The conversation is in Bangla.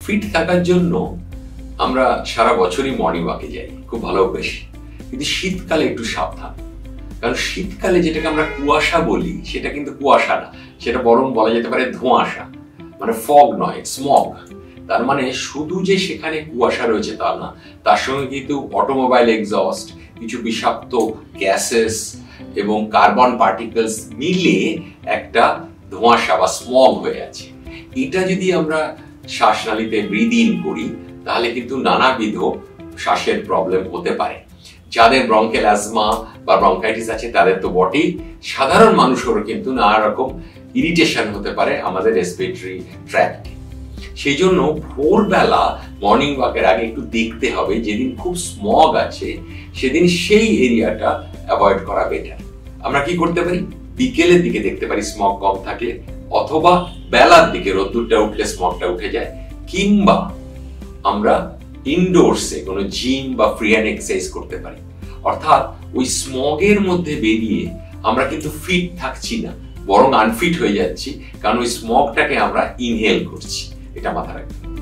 ফিট থাকার জন্য আমরা সারা বছরই মর্নিং ওয়াকে যাই, খুব ভালো অভ্যাস। কিন্তু শীতকালে একটু সাবধান, কারণ শীতকালে যেটাকে আমরা কুয়াশা বলি সেটা কিন্তু কুয়াশা না, সেটা বরং বলা যেতে পারে ধোঁয়াশা, মানে ফগ নয়, স্মগ। তার মানে শুধু যে সেখানে কুয়াশা রয়েছে তা না, তার সঙ্গে কিন্তু অটোমোবাইল এক্সস্ট, কিছু বিষাক্ত গ্যাসেস এবং কার্বন পার্টিকেলস মিলে একটা ধোঁয়াশা বা স্মগ হয়ে আছে। এটা যদি আমরা শ্বাসনালীতে ব্রিথ ইন করি তাহলে কিন্তু নানাবিধ শ্বাসের প্রবলেম হতে পারে। যাদের ব্রঙ্কেল অ্যাজমা বা ব্রঙ্কাইটিস আছে তাদের তো বটেই, সাধারণ মানুষেরও কিন্তু নানা রকম ইরিটেশন হতে পারে আমাদের রেসপিরেটরি ট্র্যাক্টে। সেই জন্য ভোরবেলা মর্নিং ওয়াকের আগে একটু দেখতে হবে, যেদিন খুব স্মগ আছে সেদিন সেই এরিয়াটা অ্যাভয়েড করা বেটার। আমরা কি করতে পারি, বিকেলের দিকে দেখতে পারি স্মগ কম থাকলে, অথবা বেলার দিকে রোদ্দুরটা উঠলে স্মগটা উঠে যায়, কিংবা আমরা ইনডোরসে কোনো জিম বা ফ্রি হ্যান্ড এক্সারসাইজ করতে পারি। অর্থাৎ ওই স্মগের মধ্যে বেরিয়ে আমরা কিন্তু ফিট থাকছি না, বরং আনফিট হয়ে যাচ্ছি, কারণ ওই স্মগটাকে আমরা ইনহেল করছি। এটা মাথায় রাখবেন।